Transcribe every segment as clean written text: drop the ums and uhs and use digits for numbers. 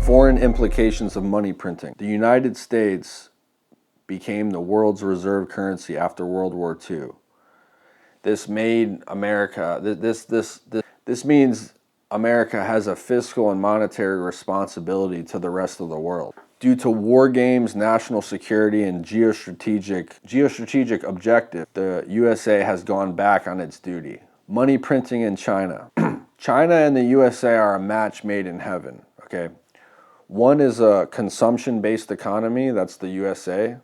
Foreign implications of money printing. The United States became the world's reserve currency after World War II. This made America, this means America has a fiscal and monetary responsibility to the rest of the world. Due to war games, national security, and geostrategic objective, the USA has gone back on its duty. Money printing in China. China and the USA are a match made in heaven, okay? One is a consumption-based economy, that's the USA,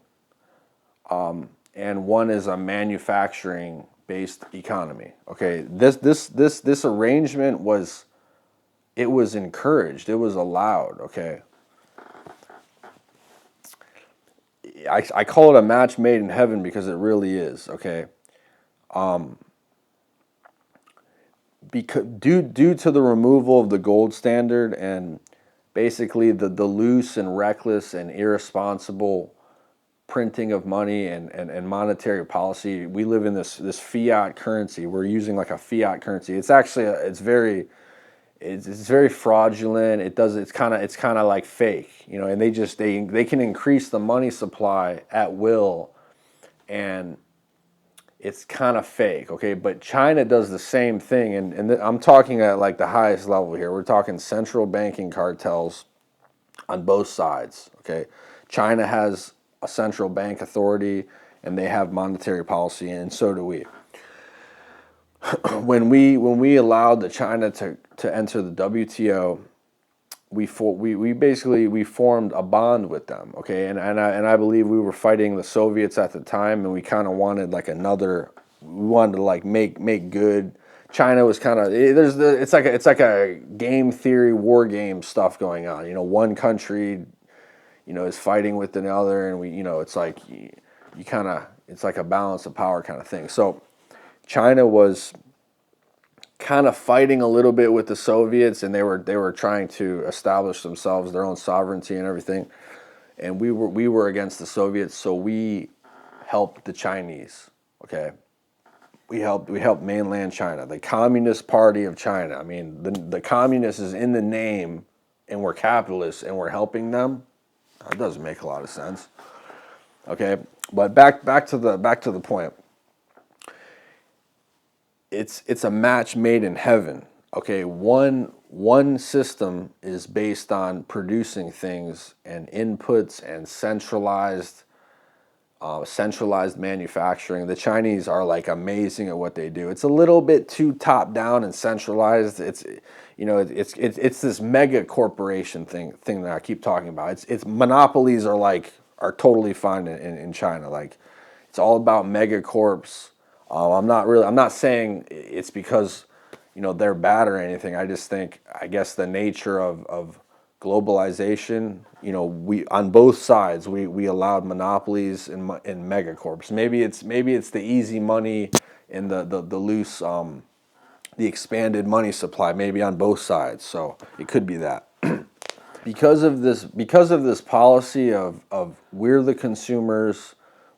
and one is a manufacturing-based economy, okay? This arrangement was encouraged, it was allowed, okay? I call it a match made in heaven because it really is, okay? Because due to the removal of the gold standard and basically the loose and reckless and irresponsible printing of money and monetary policy, we live in this fiat currency. We're using like a fiat currency. It's actually it's very fraudulent. It's kind of like fake, you know. And they can increase the money supply at will, and it's kind of fake, okay? But China does the same thing, and I'm talking at like the highest level here. We're talking central banking cartels on both sides, okay? China has a central bank authority, and they have monetary policy, and so do we. When we allowed the China to enter the WTO, we basically formed a bond with them, okay? And I believe we were fighting the Soviets at the time, and we kind of wanted like we wanted to like make good. China was kind of it's like a game theory, war game stuff going on. You know, one country, you know, is fighting with another, and it's like it's like a balance of power kind of thing. So China was kind of fighting a little bit with the Soviets, and they were trying to establish themselves, their own sovereignty and everything. And we were against the Soviets, so we helped the Chinese. Okay, we helped mainland China, the Communist Party of China. I mean, the communist is in the name, and we're capitalists, and we're helping them. That doesn't make a lot of sense. Okay, but back to the point. It's a match made in heaven. Okay, one system is based on producing things and inputs and centralized manufacturing. The Chinese are like amazing at what they do. It's a little bit too top down and centralized. It's this mega corporation thing that I keep talking about. It's monopolies are totally fine in China. Like, it's all about mega corps. I'm not saying it's because, you know, they're bad or anything. I just think, I guess, the nature of globalization, you know, we on both sides we allowed monopolies in megacorps. Maybe it's the easy money and the loose the expanded money supply, maybe on both sides. So it could be that. Because of this policy of we're the consumers,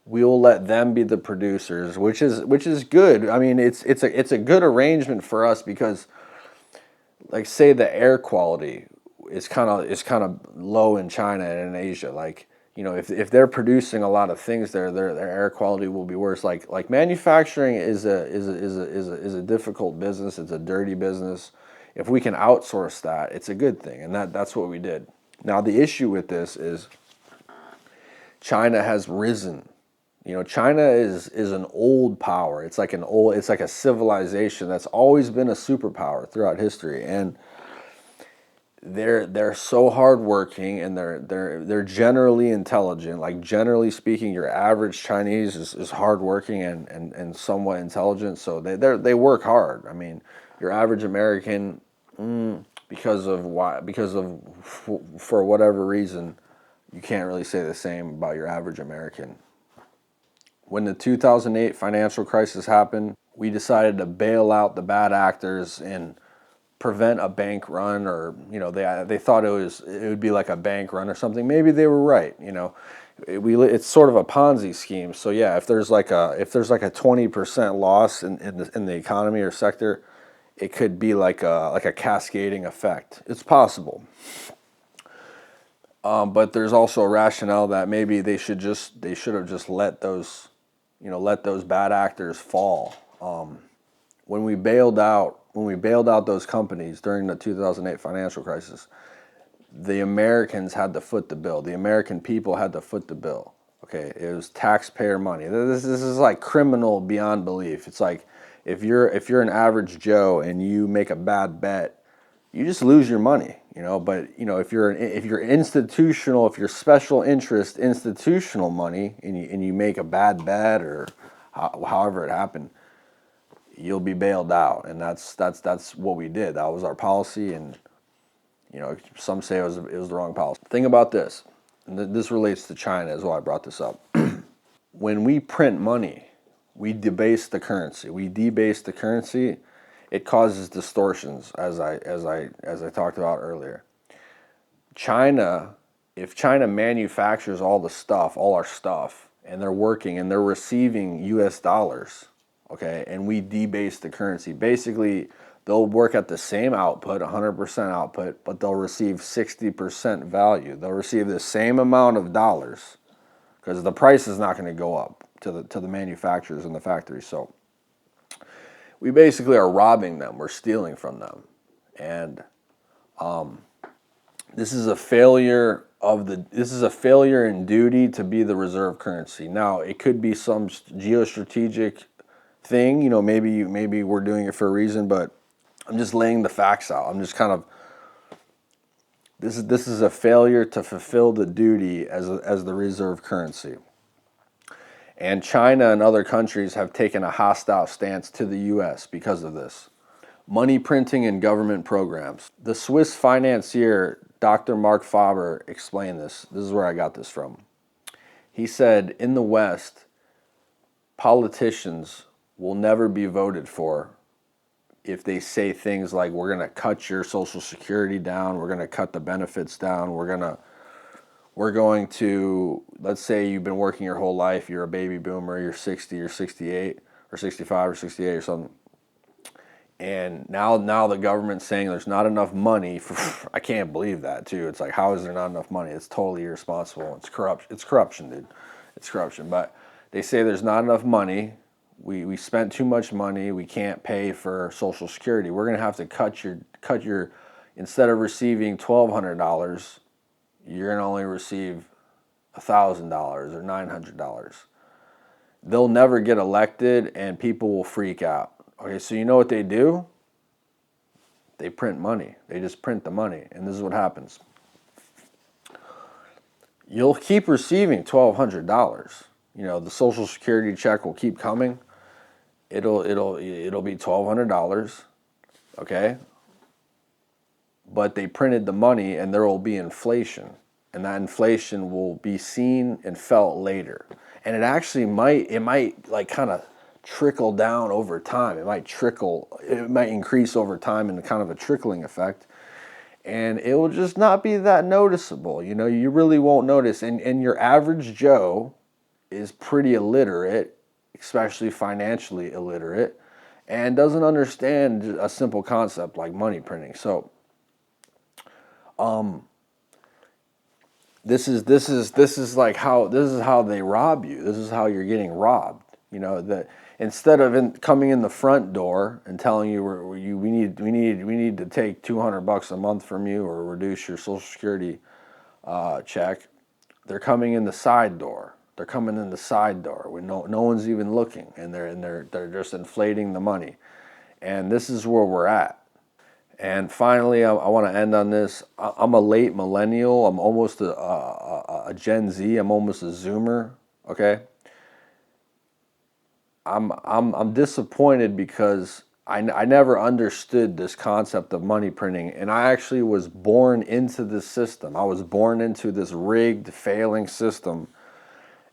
we'll let them be the producers, which is good. I mean, it's a good arrangement for us because, like, say the air quality is kind of low in China and in Asia. Like, you know, if they're producing a lot of things there, their air quality will be worse. Like manufacturing is a difficult business. It's a dirty business. If we can outsource that, it's a good thing, and that's what we did. Now the issue with this is China has risen. You know, China is an old power. It's like a civilization that's always been a superpower throughout history, and they're so hardworking, and they're generally intelligent. Like, generally speaking, your average Chinese is hardworking and somewhat intelligent. So they work hard. I mean, your average American, for whatever reason, you can't really say the same about your average American. When the 2008 financial crisis happened, we decided to bail out the bad actors and prevent a bank run, or, you know, they thought it would be like a bank run or something. Maybe they were right. You know, it's sort of a Ponzi scheme. So yeah, if there's like a 20% loss in the economy or sector, it could be like a cascading effect. It's possible. But there's also a rationale that maybe they should have just let those, let those bad actors fall. When we bailed out those companies during the 2008 financial crisis, the Americans had to foot the bill. The American people had to foot the bill. Okay, it was taxpayer money. This is like criminal beyond belief. It's like if you're an average Joe and you make a bad bet, you just lose your money. But if you're institutional, if you're special interest institutional money, and you make a bad bet or however it happened, you'll be bailed out, and that's what we did. That was our policy, and some say it was the wrong policy. Think about this, and this relates to China as well. I brought this up. When we print money, we debase the currency. It causes distortions, as I talked about earlier. If China manufactures all our stuff, and they're working and they're receiving U.S. dollars, okay, and we debase the currency, basically they'll work at the same output, 100% output, but they'll receive 60% value. They'll receive the same amount of dollars because the price is not going to go up to the manufacturers in the factory. So we basically are robbing them. We're stealing from them, and this is a failure in duty to be the reserve currency. Now, it could be some geostrategic thing. Maybe we're doing it for a reason, but I'm just laying the facts out. I'm just kind of this is a failure to fulfill the duty as the reserve currency. And China and other countries have taken a hostile stance to the U.S. because of this. Money printing and government programs. The Swiss financier Dr. Mark Faber explained this. This is where I got this from. He said, in the West, politicians will never be voted for if they say things like, we're going to cut your Social Security down, we're going to cut the benefits down, we're going to, let's say you've been working your whole life, you're a baby boomer, you're 60 or 68 or 65 or 68 or something, and now the government's saying there's not enough money for, I can't believe that too. It's like, how is there not enough money? It's totally irresponsible. It's corruption, dude. It's corruption. But they say there's not enough money. We spent too much money. We can't pay for Social Security. We're gonna have to cut your instead of receiving $1,200, you're gonna only receive $1,000 or $900. They'll never get elected, and people will freak out. Okay, so you know what they do? They print money. They just print the money, and this is what happens. You'll keep receiving $1,200. The Social Security check will keep coming. It'll be $1,200, okay? But they printed the money, and there will be inflation, and that inflation will be seen and felt later. And it actually might like kind of trickle down over time. It might increase over time in kind of a trickling effect, and it will just not be that noticeable. You really won't notice, and your average Joe is pretty illiterate, especially financially illiterate, and doesn't understand a simple concept like money printing. So this is how they rob you. This is how you're getting robbed. That instead of coming in the front door and telling you we need to take $200 a month from you or reduce your Social Security check, they're coming in the side door. They're coming in the side door when no one's even looking, and they're just inflating the money. And this is where we're at. And finally, I want to end on this. I'm a late millennial. I'm almost a Gen Z. I'm almost a Zoomer. Okay. I'm disappointed because I never understood this concept of money printing, and I actually was born into this system. I was born into this rigged, failing system,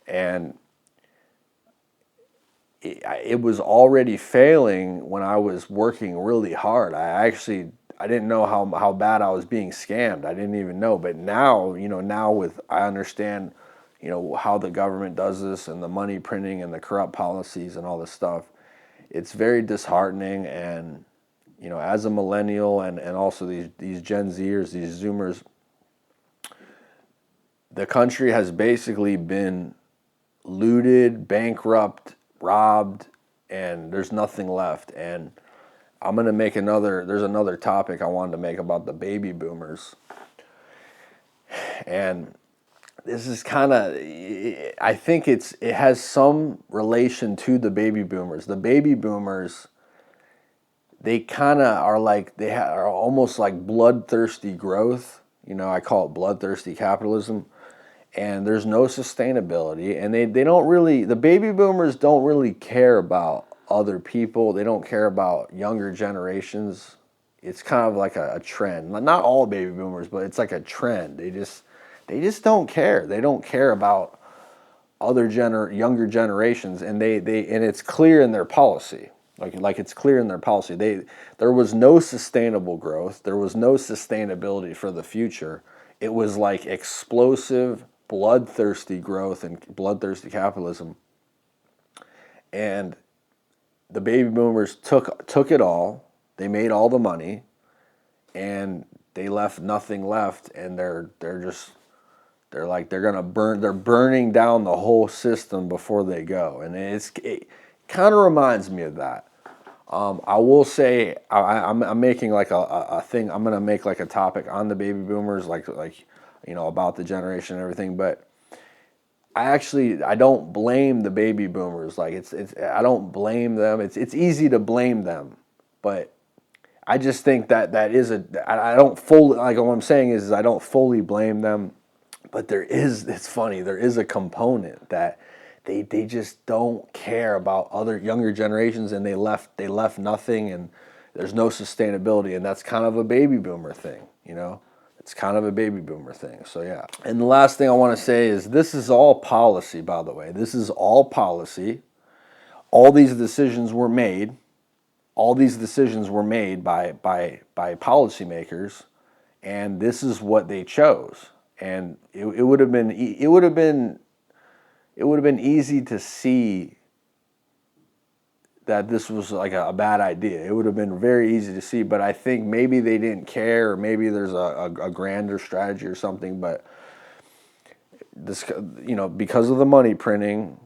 and it was already failing when I was working really hard. I didn't know how bad I was being scammed. I didn't even know. But now, I understand, how the government does this and the money printing and the corrupt policies and all this stuff. It's very disheartening. And, as a millennial and also these Gen Zers, these Zoomers, the country has basically been looted, bankrupt, robbed, and there's nothing left. And I'm going to make there's another topic I wanted to make about the baby boomers. And this is kind of, I think it has some relation to the baby boomers. The baby boomers, they kind of are like, are almost like bloodthirsty growth. You know, I call it bloodthirsty capitalism. And there's no sustainability. And they don't really, the baby boomers don't really care about other people. They don't care about younger generations. It's kind of like a trend. Not all baby boomers, but it's like a trend. They just don't care. They don't care about other younger generations, and and it's clear in their policy. Like it's clear in their policy. There was no sustainable growth. There was no sustainability for the future. It was like explosive, bloodthirsty growth and bloodthirsty capitalism. And the baby boomers took it all. They made all the money, and they left nothing left. And they're burning down the whole system before they go. And it kind of reminds me of that. I will say I'm making like a thing. I'm gonna make like a topic on the baby boomers, like you know, about the generation and everything. But I don't blame the baby boomers. Like I don't blame them. It's easy to blame them, but I just think that I don't fully, like what I'm saying is I don't fully blame them. But it's funny, there is a component that they just don't care about other younger generations, and they left nothing, and there's no sustainability, and that's kind of a baby boomer thing, you know? It's kind of a baby boomer thing, so yeah. And the last thing I want to say is this is all policy, by the way. This is all policy. All these decisions were made. All these decisions were made by policymakers, and this is what they chose. And it would have been easy to see that this was like a bad idea. It would have been very easy to see, but I think maybe they didn't care, or maybe there's a grander strategy or something. But this, you know, because of the money printing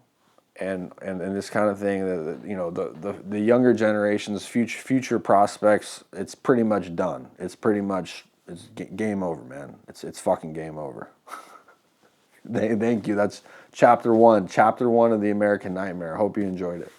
and this kind of thing, you know, the younger generation's future prospects, it's pretty much done. It's game over, man. It's fucking game over. Thank you. That's chapter one of the American Nightmare. I hope you enjoyed it.